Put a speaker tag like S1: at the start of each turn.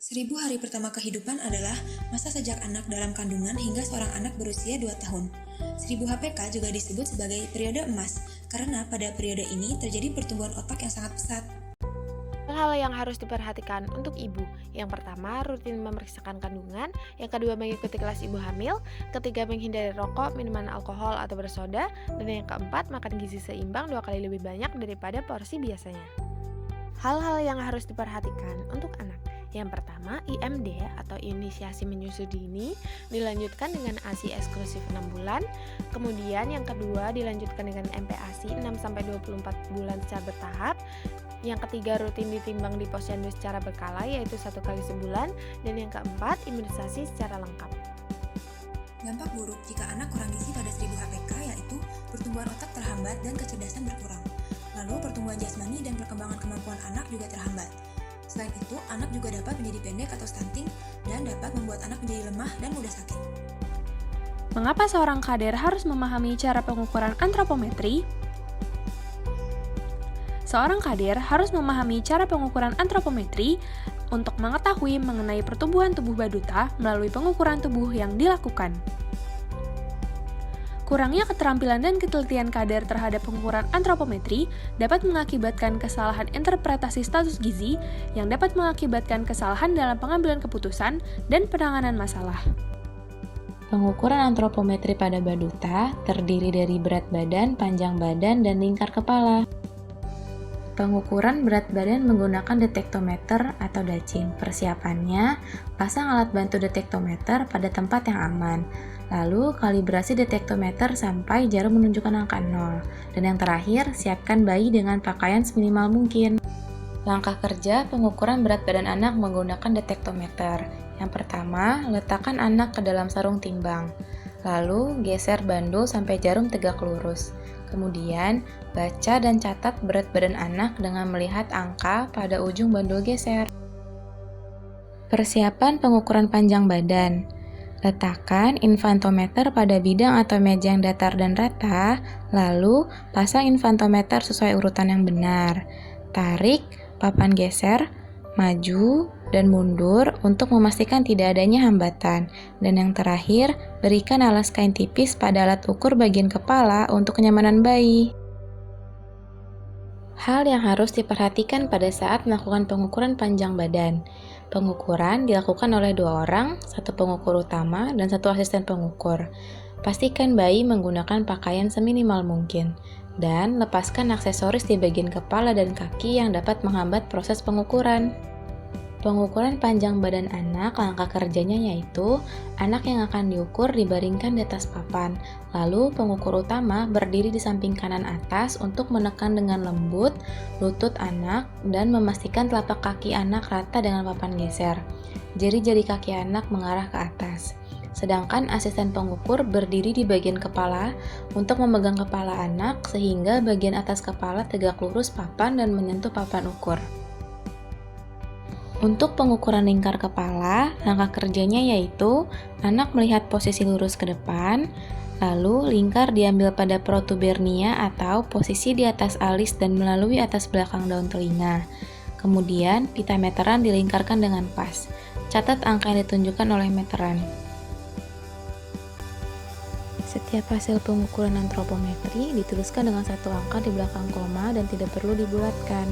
S1: 1000 hari pertama kehidupan adalah masa sejak anak dalam kandungan hingga seorang anak berusia 2 tahun. 1000 HPK juga disebut sebagai periode emas, karena pada periode ini terjadi pertumbuhan otak yang sangat pesat.
S2: Hal-hal yang harus diperhatikan untuk ibu. Yang pertama, rutin memeriksakan kandungan. Yang kedua, mengikuti kelas ibu hamil. Ketiga, menghindari rokok, minuman alkohol atau bersoda. Dan yang keempat, makan gizi seimbang 2 kali lebih banyak daripada porsi biasanya. Hal-hal yang harus diperhatikan untuk anak. Yang pertama, IMD atau inisiasi menyusui dini dilanjutkan dengan ASI eksklusif 6 bulan. Kemudian yang kedua dilanjutkan dengan MPASI 6-24 bulan secara bertahap. Yang ketiga, rutin ditimbang di posyandu secara berkala yaitu 1 kali sebulan. Dan yang keempat, imunisasi secara lengkap.
S1: Dampak buruk jika anak kurang gizi pada 1000 HPK yaitu pertumbuhan otak terhambat dan kecerdasan berkurang. Lalu pertumbuhan jasmani dan perkembangan kemampuan anak juga terhambat. Selain itu, anak juga dapat menjadi pendek atau stunting dan dapat membuat anak menjadi lemah dan mudah sakit.
S3: Mengapa seorang kader harus memahami cara pengukuran antropometri? Seorang kader harus memahami cara pengukuran antropometri untuk mengetahui mengenai pertumbuhan tubuh baduta melalui pengukuran tubuh yang dilakukan. Kurangnya keterampilan dan ketelitian kader terhadap pengukuran antropometri dapat mengakibatkan kesalahan interpretasi status gizi yang dapat mengakibatkan kesalahan dalam pengambilan keputusan dan penanganan masalah.
S4: Pengukuran antropometri pada baduta terdiri dari berat badan, panjang badan, dan lingkar kepala. Pengukuran berat badan menggunakan detektometer atau dacin. Persiapannya, pasang alat bantu detektometer pada tempat yang aman. Lalu, kalibrasi detektometer sampai jarum menunjukkan angka 0. Dan yang terakhir, siapkan bayi dengan pakaian seminimal mungkin. Langkah kerja pengukuran berat badan anak menggunakan detektometer. Yang pertama, letakkan anak ke dalam sarung timbang. Lalu, geser bandul sampai jarum tegak lurus. Kemudian, baca dan catat berat badan anak dengan melihat angka pada ujung bandul geser. Persiapan pengukuran panjang badan. Letakkan infantometer pada bidang atau meja yang datar dan rata, lalu pasang infantometer sesuai urutan yang benar. Tarik, papan geser, maju, dan mundur untuk memastikan tidak adanya hambatan. Dan yang terakhir, berikan alas kain tipis pada alat ukur bagian kepala untuk kenyamanan bayi. Hal yang harus diperhatikan pada saat melakukan pengukuran panjang badan. Pengukuran dilakukan oleh 2 orang, 1 pengukur utama dan 1 asisten pengukur. Pastikan bayi menggunakan pakaian seminimal mungkin. Dan lepaskan aksesoris di bagian kepala dan kaki yang dapat menghambat proses pengukuran. Pengukuran panjang badan anak, langkah kerjanya yaitu anak yang akan diukur dibaringkan di atas papan. Lalu pengukur utama berdiri di samping kanan atas untuk menekan dengan lembut lutut anak dan memastikan telapak kaki anak rata dengan papan geser. Jari-jari kaki anak mengarah ke atas. Sedangkan asisten pengukur berdiri di bagian kepala untuk memegang kepala anak sehingga bagian atas kepala tegak lurus papan dan menyentuh papan ukur. Untuk pengukuran lingkar kepala, langkah kerjanya yaitu anak melihat posisi lurus ke depan, lalu lingkar diambil pada protubernia atau posisi di atas alis dan melalui atas belakang daun telinga. Kemudian, pita meteran dilingkarkan dengan pas. Catat angka yang ditunjukkan oleh meteran. Setiap hasil pengukuran antropometri dituliskan dengan 1 angka di belakang koma dan tidak perlu dibulatkan.